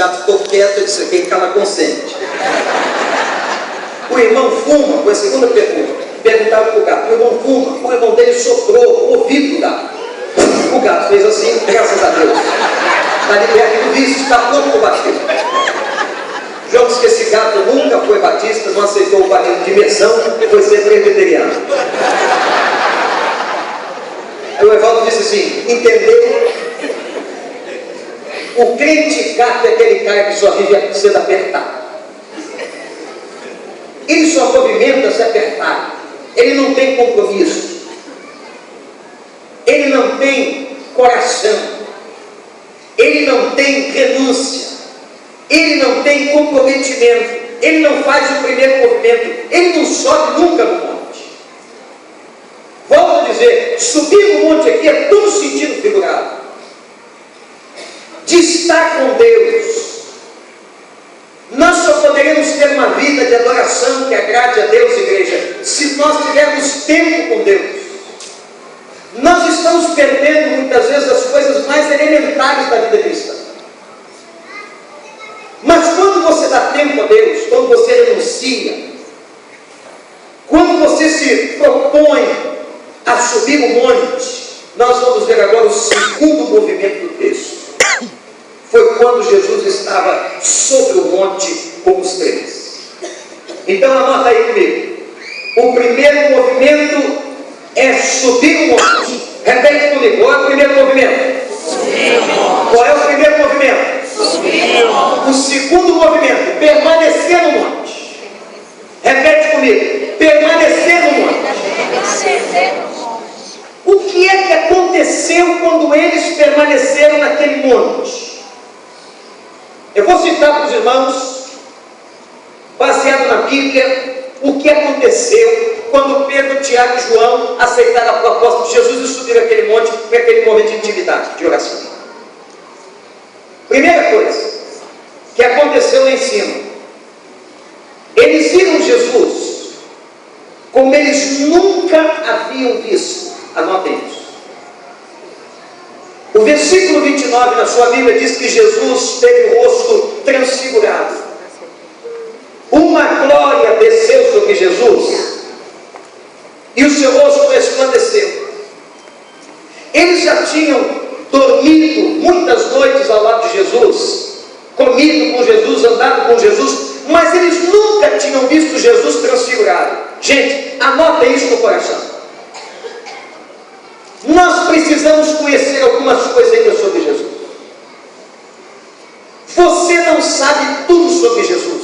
gato ficou quieto e disse: quem cala consente. O irmão fuma, foi a segunda pergunta. Perguntaram para o gato: o irmão fuma? O irmão dele soprou o ouvido do gato. O gato fez assim, graças a Deus. Está liberto do vício, está pronto para o batismo. Jogos que esse gato nunca foi batista, não aceitou o batismo de imersão, foi ser presbiteriano. Aí o Evaldo disse assim: entendeu? O crente gato é aquele cara que só vive sendo apertado. Ele só movimenta se apertar. Ele não tem compromisso. Ele não tem coração. Ele não tem renúncia. Ele não tem comprometimento. Ele não faz o primeiro movimento. Ele não sobe nunca no monte. Volto a dizer, subir no monte aqui é tudo sentido figurado. De estar com Deus. Nós só poderemos ter uma vida de adoração que agrade a Deus, igreja, se nós tivermos tempo com Deus. Nós estamos perdendo muitas vezes as coisas mais elementares da vida cristã. Mas quando você dá tempo a Deus, quando você renuncia, quando você se propõe a subir o monte, nós vamos ver agora o segundo movimento do texto. Foi quando Jesus estava sobre o monte com os três. Então anota aí comigo. O primeiro movimento é subir o monte. Repete comigo. Qual é o primeiro movimento? Subir o monte. Qual é o primeiro movimento? Subir o monte. O segundo movimento, permanecer no monte. Repete comigo. Permanecer no monte. Permanecer no monte. O que é que aconteceu quando eles permaneceram naquele monte? Eu vou citar para os irmãos, baseado na Bíblia, o que aconteceu quando Pedro, Tiago e João aceitaram a proposta de Jesus e subiram aquele monte para aquele momento de intimidade, de oração. Primeira coisa que aconteceu lá em cima, eles viram Jesus como eles nunca haviam visto. Anotem isso. O versículo 29 na sua Bíblia diz que Jesus teve o rosto transfigurado. Uma glória desceu sobre Jesus e o seu rosto resplandeceu. Eles já tinham dormido muitas noites ao lado de Jesus, comido com Jesus, andado com Jesus, mas eles nunca tinham visto Jesus transfigurado. Gente, anota isso no coração. Nós precisamos conhecer algumas coisas ainda sobre Jesus. Você não sabe tudo sobre Jesus.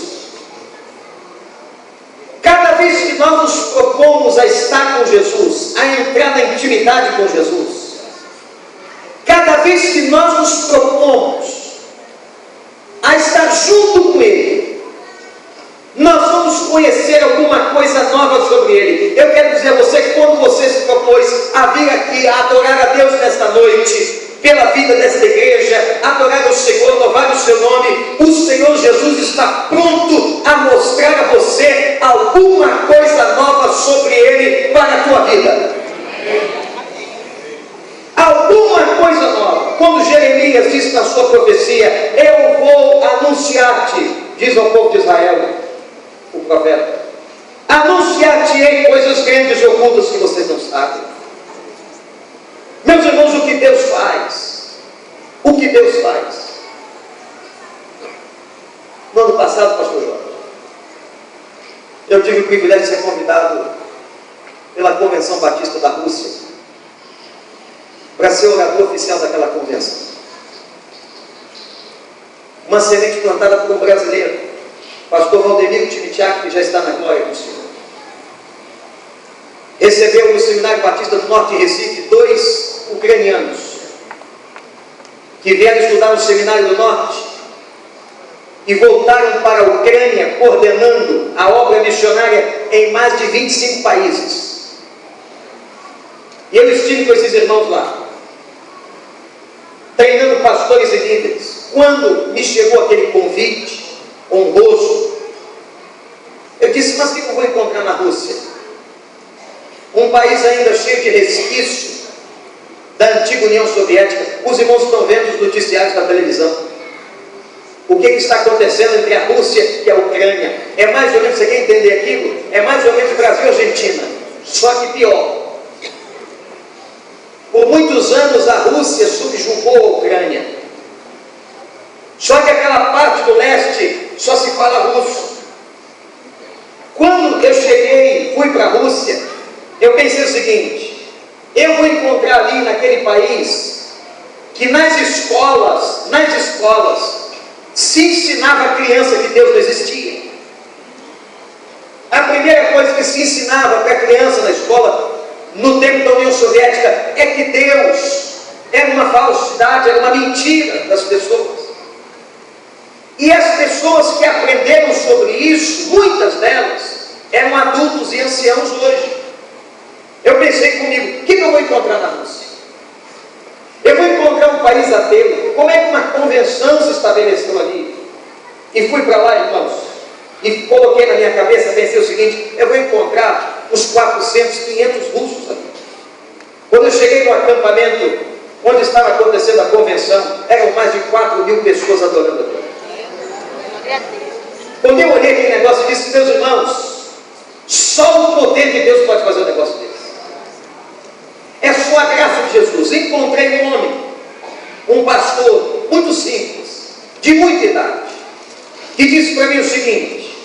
Cada vez que nós nos propomos a estar com Jesus, a entrar na intimidade com Jesus, cada vez que nós nos propomos a estar junto com Ele, nós vamos conhecer alguma coisa nova sobre Ele. Eu quero dizer a você que quando você se propôs a vir aqui, a adorar a Deus nesta noite, pela vida desta igreja, adorar o Senhor, louvar o seu nome, o Senhor Jesus está pronto a mostrar a você alguma coisa nova sobre Ele para a tua vida. Alguma coisa nova. Quando Jeremias disse na sua profecia: eu vou anunciar-te, diz ao povo de Israel, o profeta, anunciar-te-ei coisas grandes e ocultas que vocês não sabem. Meus irmãos, o que Deus faz? O que Deus faz? No ano passado, pastor Jorge, eu tive o privilégio de ser convidado pela Convenção Batista da Rússia para ser orador oficial daquela convenção. Uma semente plantada por um brasileiro, pastor Valdemiro Tchimichak, que já está na glória do Senhor. Recebeu no Seminário Batista do Norte de Recife 2 ucranianos que vieram estudar no Seminário do Norte e voltaram para a Ucrânia coordenando a obra missionária em mais de 25 países. E eu estive com esses irmãos lá, treinando pastores e líderes. Quando me chegou aquele convite honroso, eu disse: mas o que eu vou encontrar na Rússia? Um país ainda cheio de resquícios da antiga União Soviética. Os irmãos estão vendo os noticiários da televisão. O que está acontecendo entre a Rússia e a Ucrânia? É mais ou menos, você quer entender aquilo? É mais ou menos Brasil e Argentina, só que pior. Por muitos anos a Rússia subjugou a Ucrânia. Só que aquela parte do leste só se fala russo. Quando eu cheguei, fui para a Rússia, eu pensei o seguinte: eu vou encontrar ali naquele país que nas escolas se ensinava a criança que Deus não existia. A primeira coisa que se ensinava para a criança na escola, no tempo da União Soviética, é que Deus era uma falsidade, era uma mentira das pessoas. E as pessoas que aprenderam sobre isso, muitas delas, eram adultos e anciãos hoje. Eu pensei comigo, o que eu vou encontrar na Rússia? Eu vou encontrar um país ateu. Como é que uma convenção se estabeleceu ali? E fui para lá, irmãos, e coloquei na minha cabeça, pensei o seguinte: eu vou encontrar uns 400, 500 russos ali. Quando eu cheguei no acampamento onde estava acontecendo a convenção, eram mais de 4.000 pessoas adorando a Deus. Quando eu olhei aquele negócio, eu disse: meus irmãos, só o poder de Deus pode fazer um negócio desse. É só a graça de Jesus. Encontrei um homem, um pastor muito simples, de muita idade, que disse para mim o seguinte: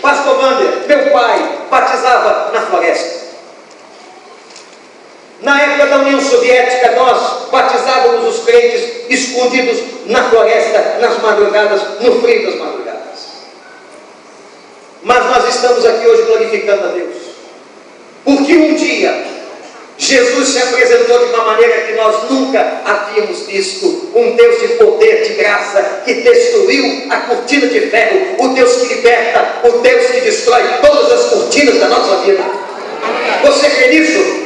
pastor Wander, meu pai batizava na floresta. Na época da União Soviética, nós batizávamos os crentes escondidos na floresta, nas madrugadas, no frio das madrugadas. Mas nós estamos aqui hoje glorificando a Deus, porque um dia Jesus se apresentou de uma maneira que nós nunca havíamos visto. Um Deus de poder, de graça, que destruiu a cortina de ferro, o Deus que liberta, o Deus que destrói todas as cortinas da nossa vida. Você crê nisso?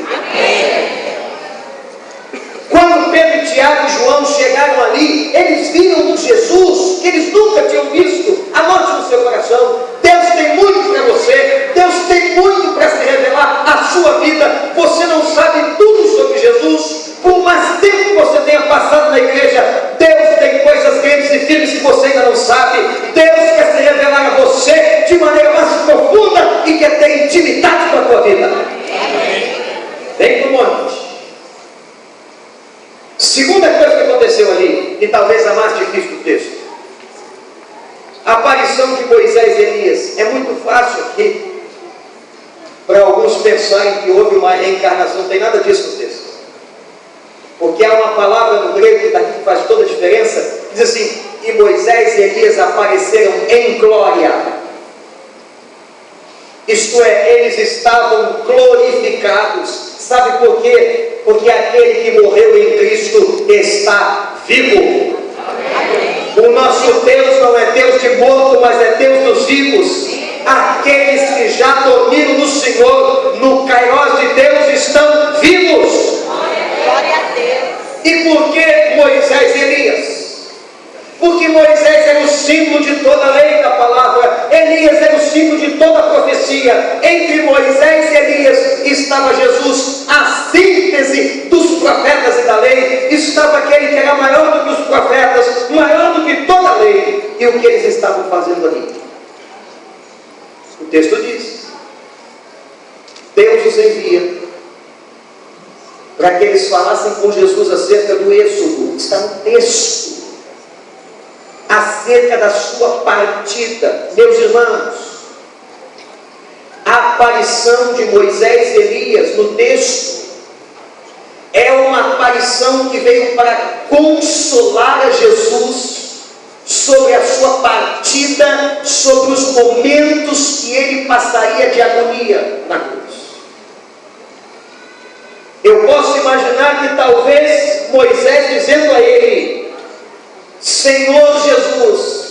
Quando Pedro, Tiago e João chegaram ali, eles viram um Jesus que eles nunca tinham visto. Anote no seu coração: Deus tem muito para você, Deus tem muito para se revelar à sua vida. Você não sabe tudo sobre Jesus, por mais tempo que você tenha passado na igreja, Deus tem coisas grandes e firmes que você ainda não sabe. Deus quer se revelar a você de maneira mais profunda e quer ter intimidade com a tua vida. Vem para o monte. Segunda coisa que aconteceu ali, e talvez a mais difícil do texto: a aparição de Moisés e Elias. É muito fácil aqui para alguns pensarem que houve uma reencarnação. Não tem nada disso no texto, porque há uma palavra no grego que faz toda a diferença. Diz assim: e Moisés e Elias apareceram em glória. Isto é, eles estavam glorificados. Sabe por quê? Porque aquele que morreu em Cristo está vivo. O nosso Deus não é Deus de morto, mas é Deus dos vivos. Aqueles que já dormiram no Senhor, no Kairos de Deus, estão vivos. Glória a Deus. E por que Moisés e Elias? Porque Moisés era o símbolo de toda a lei da palavra, Elias era o símbolo de toda a profecia. Entre Moisés e Elias estava Jesus, a síntese dos profetas e da lei. Estava aquele que era maior do que os profetas, maior do que toda a lei. E o que eles estavam fazendo ali? O texto diz: Deus os envia para que eles falassem com Jesus acerca do êxodo. Está no texto, acerca da sua partida. Meus irmãos, a aparição de Moisés e Elias no texto é uma aparição que veio para consolar a Jesus sobre a sua partida, sobre os momentos que ele passaria de agonia na cruz. Eu posso imaginar que talvez Moisés dizendo a ele: Senhor Jesus,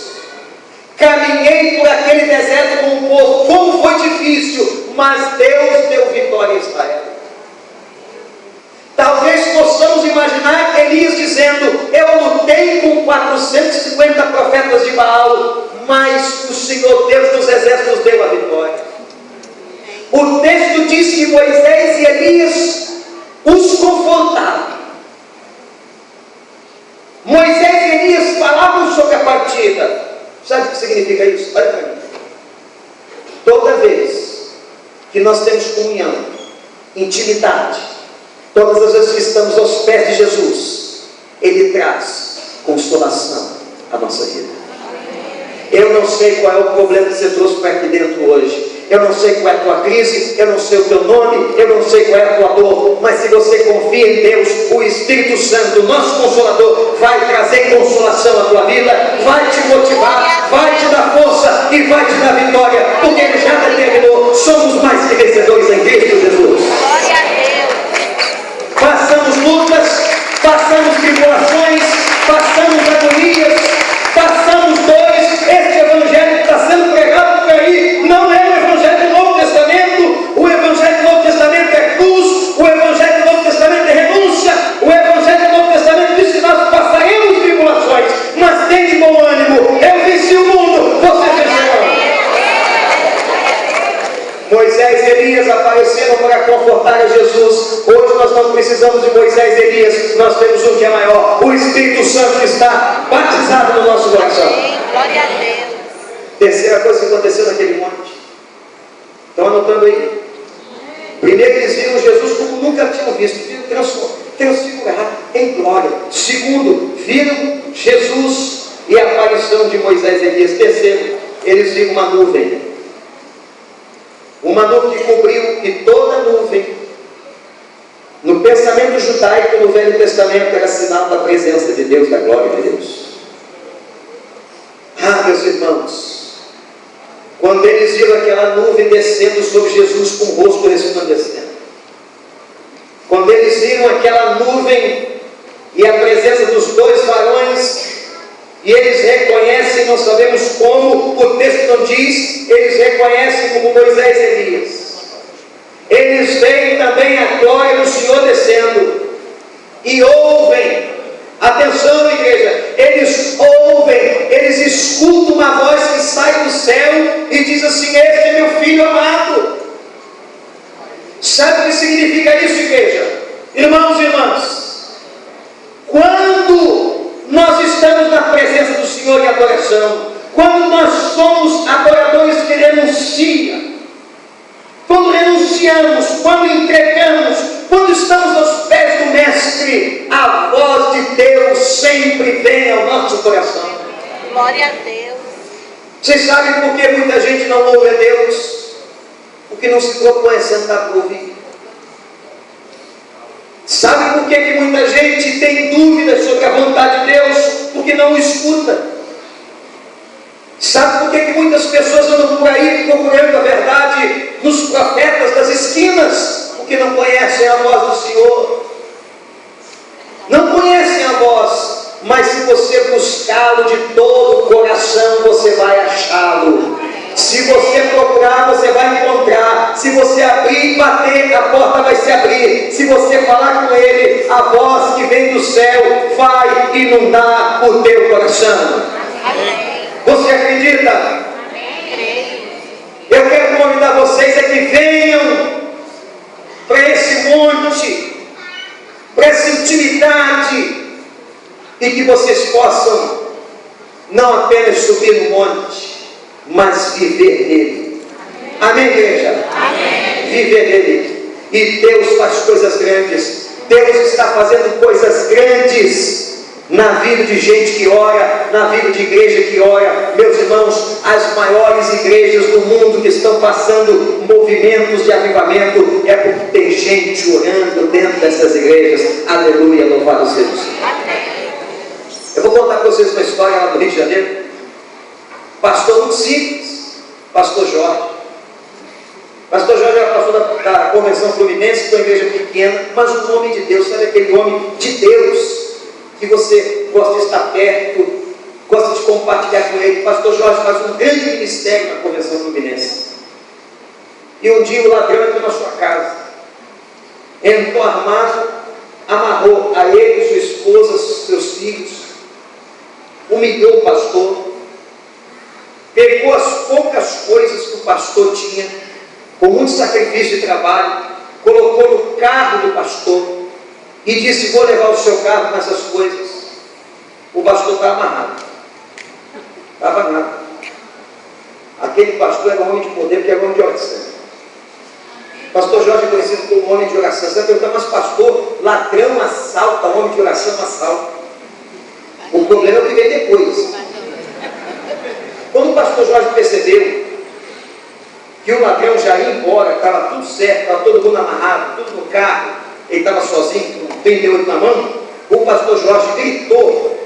caminhei por aquele deserto com o povo, como foi difícil, mas Deus deu vitória a Israel. Talvez possamos imaginar Elias dizendo: eu lutei com 450 profetas de Baal, mas o Senhor Deus dos exércitos deu a vitória. O texto diz que Moisés e Elias os confortaram. Moisés e Elias falavam sobre a partida. significa isso? Olha para mim. Toda vez que nós temos comunhão, intimidade, todas as vezes que estamos aos pés de Jesus, Ele traz consolação à nossa vida. Eu não sei qual é o problema que você trouxe para aqui dentro hoje. Eu não sei qual é a tua crise, eu não sei o teu nome, eu não sei qual é a tua dor, mas se você confia em Deus, o Espírito Santo, o nosso Consolador, vai trazer consolação à tua vida, vai te motivar, vai te dar força e vai te dar vitória, porque Ele já determinou, somos mais que vencedores em Cristo Jesus. Glória a Deus. Passamos lutas, passamos tribulações, passamos agonias, passamos dores. Este Evangelho que está sendo pregado por aí não é o Evangelho do Novo Testamento. O Evangelho do Novo Testamento é cruz, o Evangelho do Novo Testamento é renúncia, o Evangelho do Novo Testamento diz que nós passaremos tribulações, mas tem de bom ânimo, eu venci o mundo, você vencerá. Moisés e Elias apareceram para confortar a Jesus. Hoje nós não precisamos de Moisés e Elias, nós temos um que é maior, o Espírito Santo que está batizado no nosso coração. Glória a Deus. Terceira coisa que aconteceu naquele monte. Estão anotando aí? Primeiro, eles viram Jesus como nunca tinham visto, viram transfigurado em glória. Segundo, viram Jesus e a aparição de Moisés e Elias. Terceiro, eles viram uma nuvem. Uma nuvem que cobriu, e toda nuvem, no pensamento judaico, no Velho Testamento, era sinal da presença de Deus, da glória de Deus. Ah, meus irmãos, quando eles viram aquela nuvem descendo sobre Jesus com o rosto resplandecendo, quando eles viram aquela nuvem e a presença dos dois varões, e eles reconhecem, não sabemos como, o texto não diz, eles reconhecem como Moisés e Elias. Eles veem também a glória do Senhor descendo e ouvem. Atenção, igreja, eles ouvem, eles escutam uma voz que sai do céu e diz assim: este é meu filho amado. Sabe o que significa isso, igreja? Irmãos e irmãs, quando nós estamos na presença do Senhor em adoração, quando nós somos adoradores que renunciam, quando renunciamos, quando entregamos, quando estamos aos pés do Mestre, a voz de Deus sempre vem ao nosso coração. Glória a Deus. Vocês sabem por que muita gente não ouve a Deus? Porque não se propõe a sentar para ouvir. Sabe por que muita gente tem dúvidas sobre a vontade de Deus? Porque não o escuta. Sabe por que muitas pessoas andam por aí procurando a verdade nos profetas das esquinas? Porque não conhecem a voz do Senhor. Não conhecem a voz, mas se você buscá-lo de todo o coração, você vai achá-lo. Se você procurar, você vai encontrar. Se você abrir e bater, a porta vai se abrir. Se você falar com Ele, a voz que vem do céu vai inundar o teu coração. Amém. Você acredita? Amém. Eu quero convidar vocês a que venham para esse monte, para essa intimidade, e que vocês possam não apenas subir no monte, mas viver nele. Amém, igreja? Amém. Viver nele. E Deus faz coisas grandes. Deus está fazendo coisas grandes na vida de gente que ora, na vida de igreja que ora. Meus irmãos, as maiores igrejas do mundo que estão passando movimentos de avivamento é porque tem gente orando dentro dessas igrejas. Aleluia, louvado seja o Senhor. Eu vou contar para vocês uma história lá do Rio de Janeiro. Pastor muito simples, Pastor Jorge. Pastor Jorge era pastor da Convenção Fluminense, de uma igreja pequena, mas um homem de Deus. Sabe aquele homem de Deus que você gosta de estar perto, gosta de compartilhar com ele? Pastor Jorge faz um grande ministério na Convenção Fluminense. E um dia o ladrão entrou na sua casa, entrou armado, amarrou a ele, sua esposa, seus filhos, humilhou o pastor, pegou as poucas coisas que o pastor tinha, com muito sacrifício e trabalho, colocou no carro do pastor e disse: vou levar o seu carro com essas coisas. O pastor está amarrado, estava nada. pastor era um homem de poder, porque era um homem de oração. Pastor Jorge é conhecido como homem de oração. Você vai perguntar, mas pastor, ladrão assalta, homem de oração assalta. O problema é o que vem depois. Quando o pastor Jorge percebeu que o ladrão já ia embora, estava tudo certo, estava todo mundo amarrado, tudo no carro, ele estava sozinho, com 38 na mão, o pastor Jorge gritou,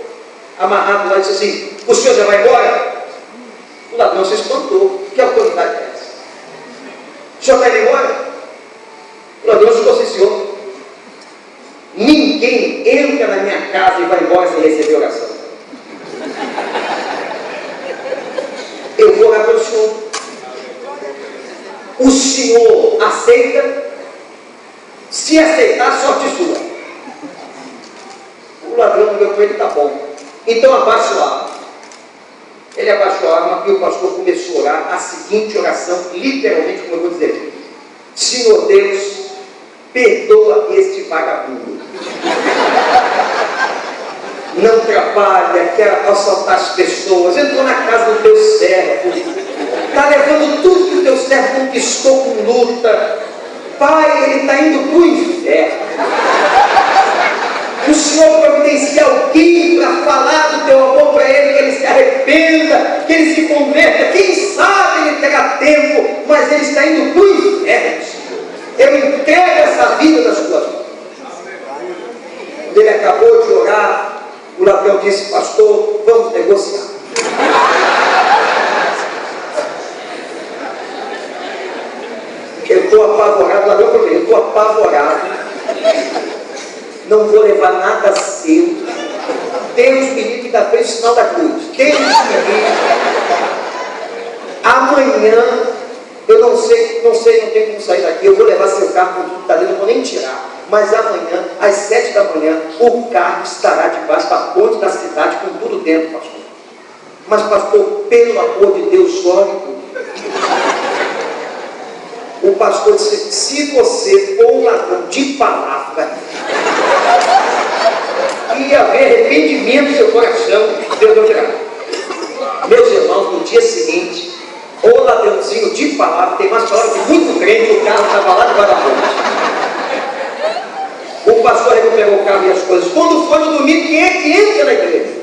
amarrado lá, e disse assim: o senhor já vai embora? O ladrão se espantou. Que autoridade é essa? O senhor vai embora? O ladrão ficou assim: senhor, ninguém entra na minha casa e vai embora sem receber oração. Eu vou orar pelo senhor. O senhor aceita? Se aceitar, sorte sua. O ladrão olhou para ele: tá bom, então abaixa a arma. Ele abaixou a arma e o pastor começou a orar a seguinte oração, literalmente, como eu vou dizer aqui: Senhor Deus, perdoa este vagabundo. Não trabalha, quer assaltar as pessoas, entrou na casa do teu servo, está levando tudo que o teu servo conquistou com luta. Pai, ele está indo para o inferno. O Senhor providencia alguém para falar do teu amor para ele, que ele se arrependa, que ele se converta. Quem sabe ele terá tempo, mas ele está indo para o inferno. Eu entrego essa vida das tuas mãos. Ele acabou de orar. O ladrão disse: pastor, vamos negociar. Eu estou apavorado. O ladrão falou: eu estou apavorado. Não vou levar nada seu. Deus me livre da frente, sinal da cruz. Deus me livre. Amanhã, eu não sei, não tenho como sair daqui. Eu vou levar seu carro com tudo que está dentro, eu não vou nem tirar. Mas amanhã, às 7 da manhã, o carro estará debaixo da ponte da cidade com tudo dentro, pastor. Mas, pastor, pelo amor de Deus, ore por mim. O pastor disse: se você for um ladrão de palavra, ia haver arrependimento no seu coração, Deus não dirá. Meus irmãos, no dia seguinte, o ladrãozinho de palavra, tem mais hora que muito crente, o carro estava lá debaixo da ponte. O pastor recuperou o carro e as coisas. Quando foi no domingo, quem é que entra na igreja?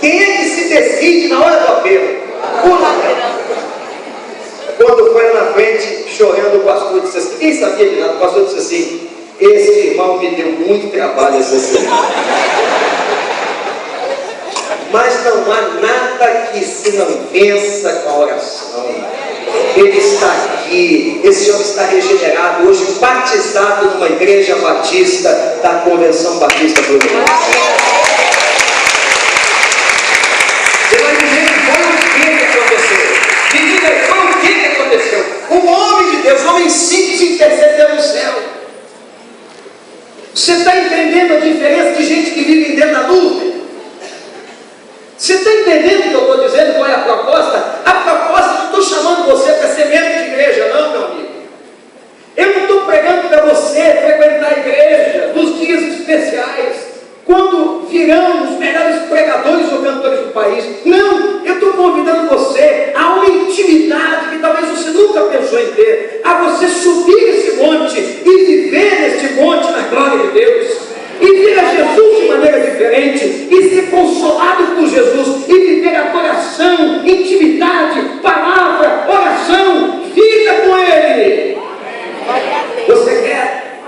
Quem é que se decide na hora do apelo? O ladrão. Quando foi na frente, chorando, o pastor disse assim: quem sabia de nada? O pastor disse assim: esse irmão me deu muito trabalho essa semana. Mas não há nada que se não vença com a oração. Ele está aqui, esse homem está regenerado, hoje batizado numa igreja batista da Convenção Batista Fluminense. Você vai dizer que foi o que aconteceu? Me diga aí, foi o que aconteceu? Um homem de Deus, um homem simples, intercedeu no céu. Você está entendendo a diferença de gente que vive dentro da nuvem? Você está entendendo o que eu estou dizendo? Qual é a proposta? A proposta, não estou chamando você para ser membro de igreja, não, meu amigo. Eu não estou pregando para você frequentar a igreja nos dias especiais, quando virão os melhores pregadores ou cantores do país. Não, eu estou convidando você a uma intimidade que talvez você nunca pensou em ter, a você subir esse monte e viver neste monte na glória de Deus. E ver a Jesus de maneira diferente, e ser consolado por Jesus, e viver adoração, intimidade, palavra, oração, vida com Ele. Você quer?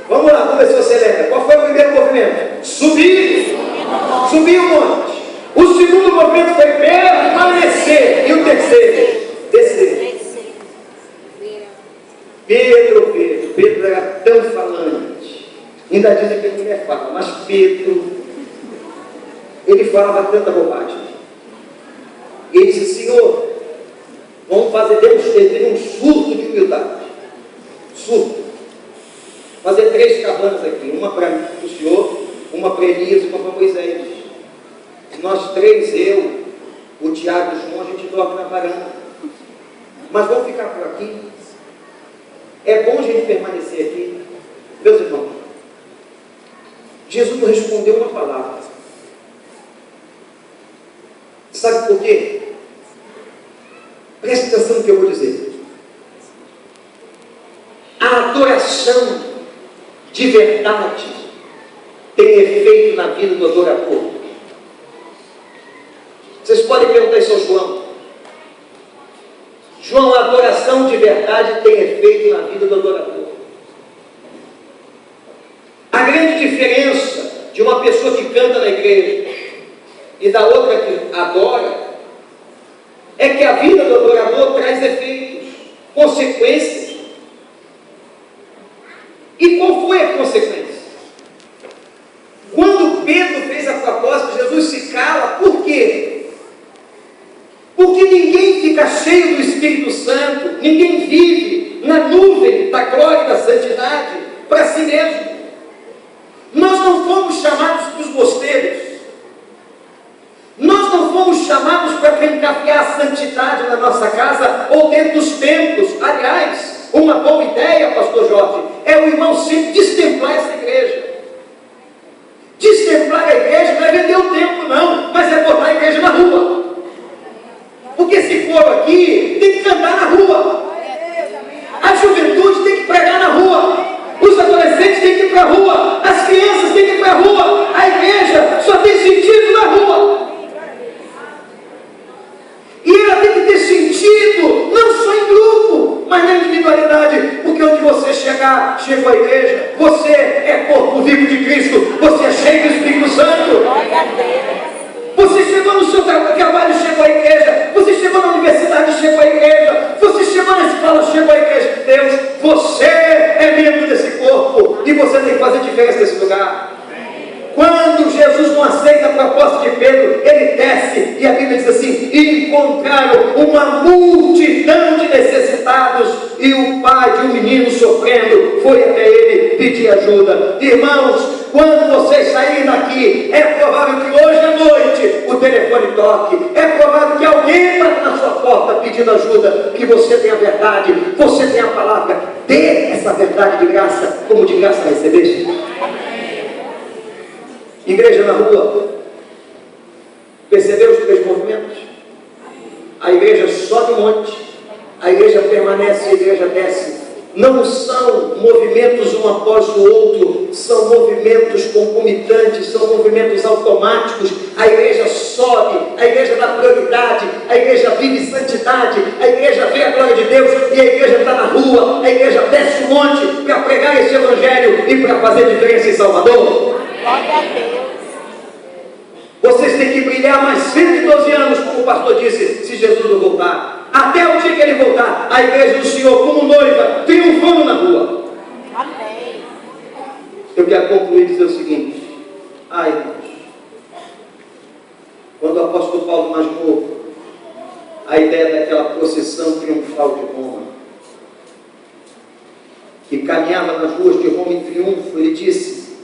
Vamos lá, vamos ver se você lembra. Qual foi o primeiro movimento? Subir. Subir o monte. O segundo movimento foi permanecer. E o terceiro? Descer. Pedro era tão falante. Ainda dizem que ele mulher fala, mas Pedro, ele falava tanta bobagem. Ele disse: Senhor, vamos fazer, teve um surto de humildade. Surto. Fazer 3 cabanas aqui, uma para o Senhor, uma para Elias e uma para Moisés. Nós 3, eu, o Tiago e o João, a gente dorme na varanda. Mas vamos ficar por aqui. É bom a gente permanecer aqui. Meus irmãos, Jesus não respondeu uma palavra. Sabe por quê? Preste atenção no que eu vou dizer. A adoração de verdade tem efeito na vida do adorador. Vocês podem perguntar isso ao João. João, a adoração de verdade tem efeito na vida do adorador. A grande diferença de uma pessoa que canta na igreja e da outra que adora é que a vida do adorador traz efeitos, consequências. E qual foi a consequência? Quando Pedro fez a proposta, Jesus se cala. Por quê? Porque ninguém fica cheio do Espírito Santo, ninguém vive na nuvem da glória e da santidade para si mesmo. Nós não fomos chamados para os mosteiros. Nós não fomos chamados para desencadear a santidade na nossa casa ou dentro dos templos. Aliás, uma boa ideia, pastor Jorge, é o irmão sempre destemplar essa igreja. Destemplar a igreja não é vender o templo, não, mas é botar a igreja na rua. Porque se for aqui, tem que cantar na rua. A juventude tem que pregar na rua. Os adolescentes têm que ir para a rua. As crianças têm que ir para a rua. A igreja só tem sentido na rua. E ela tem que ter sentido, não só em grupo, mas na individualidade. Porque onde você chegar, chegou a igreja. Você é corpo vivo de Cristo. Você é cheio do Espírito Santo. Você chegou no seu trabalho, chegou à igreja. Você chegou na universidade, chegou à igreja. Você chegou na escola, chegou à igreja de Deus. Você é membro desse corpo. E você tem que fazer diferença nesse lugar. Quando Jesus não aceita a proposta de Pedro, ele desce e a Bíblia diz assim: e encontraram uma multidão de necessitados, e o pai de um menino sofrendo foi até ele pedir ajuda. Irmãos, quando vocês saírem daqui, é provável que hoje à noite o telefone toque, é provável que alguém bata na sua porta pedindo ajuda, que você tem a verdade, você tem a palavra. Dê essa verdade de graça, como de graça recebeste. Igreja na rua. Percebeu os três movimentos? A igreja sobe um monte, a igreja permanece, a igreja desce. Não são movimentos um após o outro, são movimentos concomitantes, são movimentos automáticos. A igreja sobe, a igreja dá prioridade, a igreja vive santidade, a igreja vê a glória de Deus, e a igreja está na rua, a igreja desce um monte para pregar esse evangelho e para fazer diferença em Salvador. Glória a Deus. Vocês têm que brilhar mais 112 anos, como o pastor disse, se Jesus não voltar. Até o dia que ele voltar, a igreja do Senhor, como noiva, triunfando na rua. Amém. Eu quero concluir e dizer o seguinte: irmãos, quando o apóstolo Paulo mais novo, a ideia daquela procissão triunfal de Roma, que caminhava nas ruas de Roma em triunfo, ele disse: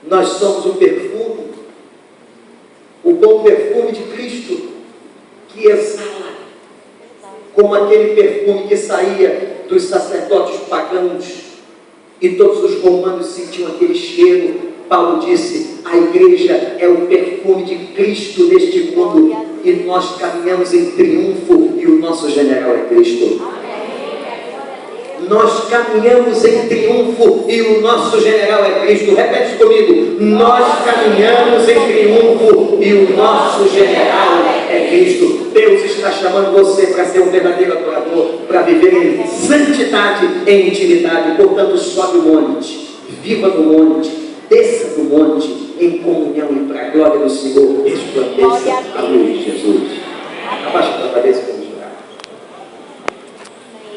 nós somos o perfume, o bom perfume de Cristo, que exala, como aquele perfume que saía dos sacerdotes pagãos, e todos os romanos sentiam aquele cheiro. Paulo disse: a igreja é o perfume de Cristo neste mundo, e nós caminhamos em triunfo, e o nosso general é Cristo. Nós caminhamos em triunfo e o nosso general é Cristo. Repete isso comigo: nós caminhamos em triunfo e o nosso general é Cristo. Deus está chamando você para ser um verdadeiro adorador, para viver em santidade, em intimidade. Portanto, sobe o monte, viva no monte, desça do monte, em comunhão e para a glória do Senhor resplandeça a luz de Jesus.